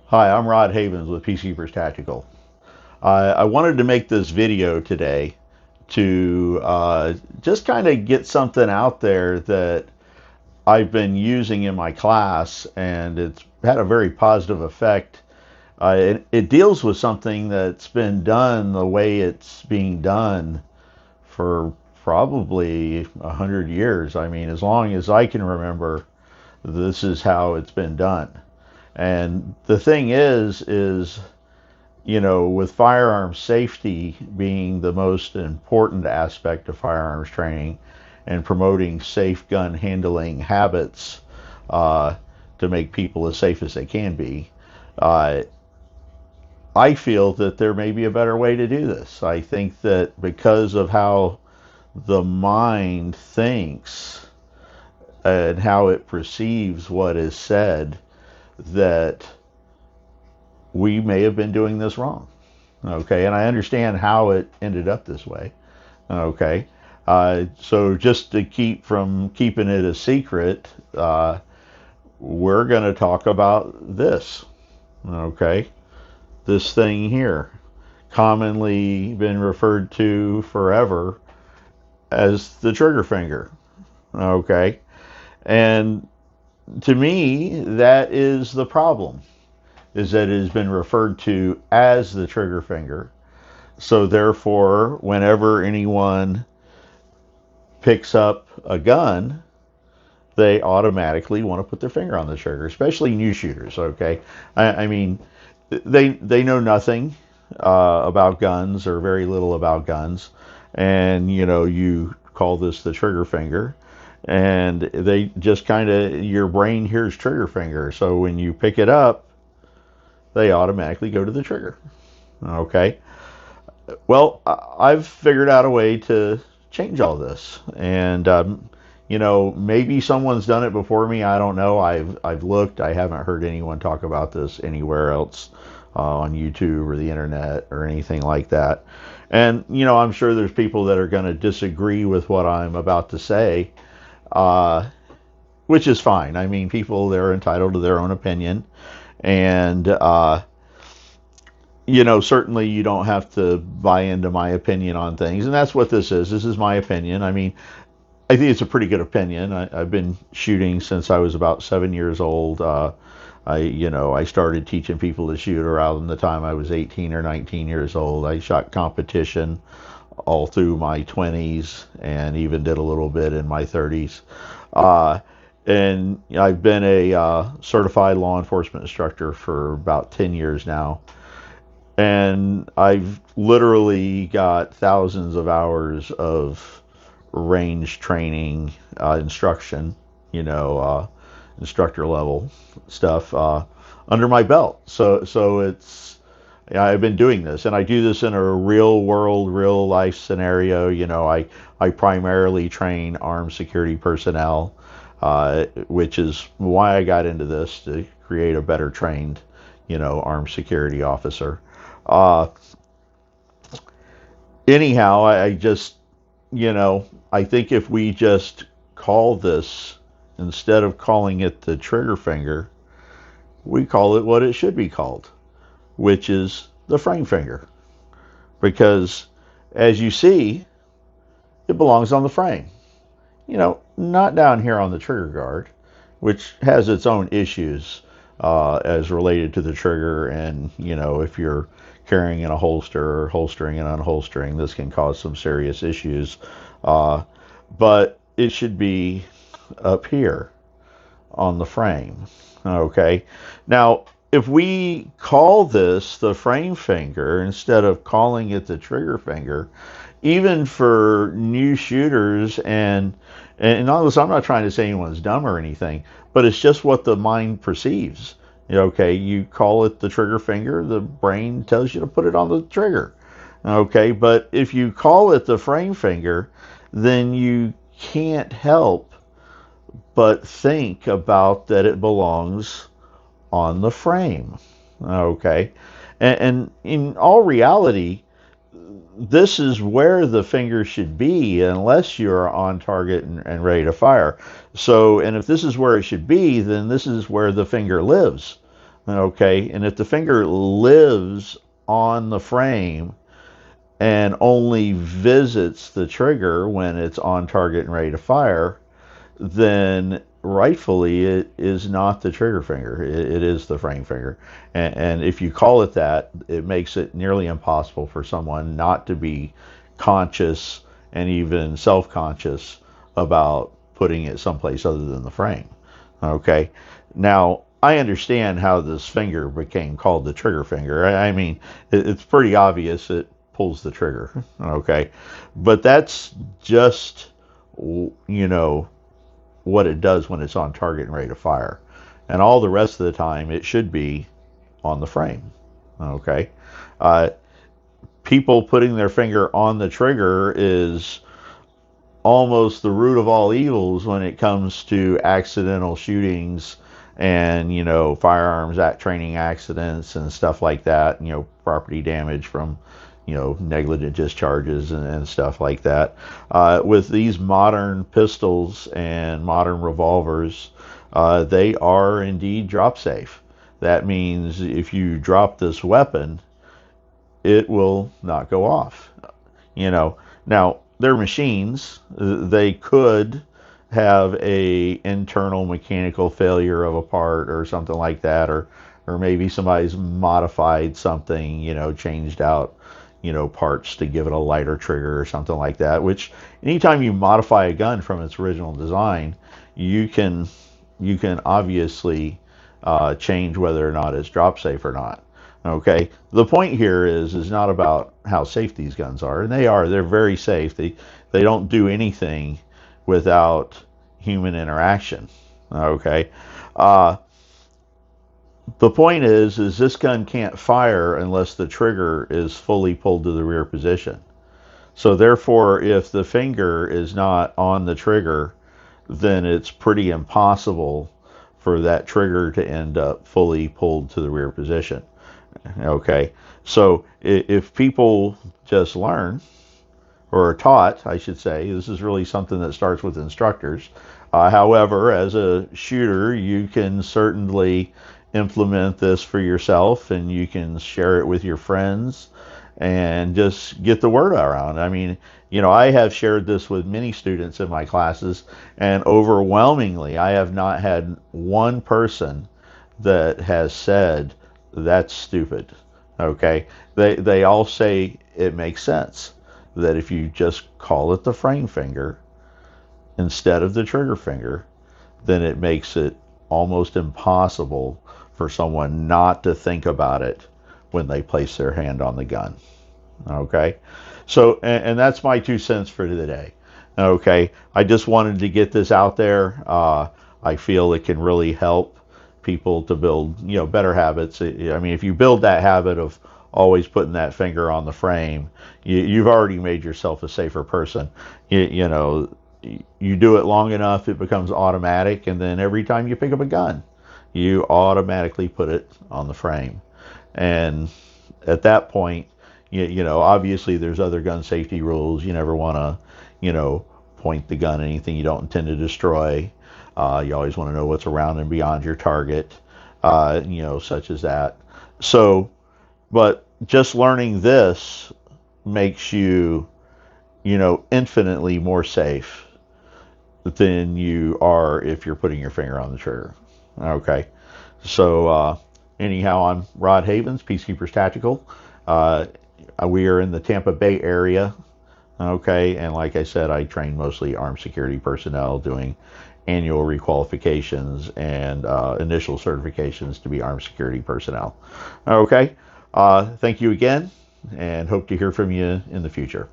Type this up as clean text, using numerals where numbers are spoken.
Hi, I'm Rod Havens with Peacekeepers Tactical. I wanted to make this video today to just kind of get something out there that I've been using in my class, and it's had a very positive effect. It deals with something that's been done the way it's being done for probably 100 years. I mean, as long as I can remember, this is how it's been done. And the thing is with firearms safety being the most important aspect of firearms training and promoting safe gun handling habits uh, to make people as safe as they can be, uh, I feel that there may be a better way to do this. I think that because of how the mind thinks and how it perceives what is said, that we may have been doing this wrong. Okay, and I understand how it ended up this way. Okay, so just to keep from keeping it a secret, we're going to talk about this. Okay, this thing here, commonly been referred to forever as the trigger finger. Okay, and to me, that is the problem, is that it has been referred to as the trigger finger. So therefore, whenever anyone picks up a gun, they automatically want to put their finger on the trigger, especially new shooters. Okay, I mean, they know nothing about guns or very little about guns, and you call this the trigger finger, and they just kind of, your brain hears trigger finger, so when you pick it up, they automatically go to the trigger. Okay, well, I've figured out a way to change all this, and maybe someone's done it before me. I don't know. I've looked. I haven't heard anyone talk about this anywhere else on YouTube or the internet or anything like that. And I'm sure there's people that are going to disagree with what I'm about to say, uh, which is fine. I mean, people, they're entitled to their own opinion, and certainly you don't have to buy into my opinion on things, and that's what this is. This is my opinion. I mean, I think it's a pretty good opinion. I've been shooting since I was about 7 years old. I started teaching people to shoot around the time I was 18 or 19 years old. I shot competition all through my 20s and even did a little bit in my 30s. Uh, and I've been a certified law enforcement instructor for about 10 years now. And I've literally got thousands of hours of range training, instruction, instructor level stuff under my belt. So it's, I've been doing this, and I do this in a real world, real life scenario. I primarily train armed security personnel, which is why I got into this, to create a better trained, armed security officer. Uh, Anyhow, I just, I think if we just call this, instead of calling it the trigger finger, we call it what it should be called, which is the frame finger. Because as you see, it belongs on the frame. Not down here on the trigger guard, which has its own issues as related to the trigger. And, if you're carrying in a holster or holstering and unholstering, this can cause some serious issues. Uh, but it should be up here on the frame. Okay. Now, if we call this the frame finger instead of calling it the trigger finger, even for new shooters, and all this, I'm not trying to say anyone's dumb or anything, but it's just what the mind perceives. Okay, you call it the trigger finger, the brain tells you to put it on the trigger. Okay, but if you call it the frame finger, then you can't help but think about that it belongs on the frame. Okay, and in all reality, this is where the finger should be unless you're on target and ready to fire. So, and if this is where it should be, then this is where the finger lives. Okay, and if the finger lives on the frame and only visits the trigger when it's on target and ready to fire, then rightfully it is not the trigger finger. It is the frame finger. And if you call it that, it makes it nearly impossible for someone not to be conscious and even self-conscious about putting it someplace other than the frame. Okay. Now, I understand how this finger became called the trigger finger. I mean, it's pretty obvious it pulls the trigger. Okay. But that's just, you know, what it does when it's on target and ready to fire. And all the rest of the time, it should be on the frame. Okay. Uh, People putting their finger on the trigger is almost the root of all evils when it comes to accidental shootings and, you know, firearms at training accidents and stuff like that, you know, property damage from, you know, negligent discharges and stuff like that. With these modern pistols and modern revolvers, they are indeed drop safe. That means if you drop this weapon, it will not go off. You know, now they're machines. They could have a internal mechanical failure of a part or something like that, or maybe somebody's modified something, you know, changed out, you know, parts to give it a lighter trigger or something like that. Which anytime you modify a gun from its original design, you can obviously change whether or not it's drop safe or not. Okay, the point here is not about how safe these guns are, and they're very safe. They don't do anything without human interaction. Okay, uh, the point is this gun can't fire unless the trigger is fully pulled to the rear position. So therefore, if the finger is not on the trigger, then it's pretty impossible for that trigger to end up fully pulled to the rear position. Okay, so if people just learn, or are taught, I should say, this is really something that starts with instructors. However, as a shooter, you can certainly implement this for yourself, and you can share it with your friends and just get the word around. I mean, you know, I have shared this with many students in my classes, and overwhelmingly, I have not had one person that has said, that's stupid. Okay, they all say it makes sense that if you just call it the frame finger instead of the trigger finger, then it makes it almost impossible for someone not to think about it when they place their hand on the gun. Okay, so and that's my 2 cents for today. Okay, I just wanted to get this out there. I feel it can really help people to build, you know, better habits. I mean, if you build that habit of always putting that finger on the frame, you've already made yourself a safer person. You know, you do it long enough, it becomes automatic, and then every time you pick up a gun, you automatically put it on the frame. And at that point, you know, obviously there's other gun safety rules. You never want to, you know, point the gun at anything you don't intend to destroy. You always want to know what's around and beyond your target, you know, such as that. So, but just learning this makes you, you know, infinitely more safe than you are if you're putting your finger on the trigger. Okay. So, anyhow, I'm Rod Havens, Peacekeepers Tactical. We are in the Tampa Bay area. Okay. And like I said, I train mostly armed security personnel doing annual requalifications and initial certifications to be armed security personnel. Okay. Thank you again, and hope to hear from you in the future.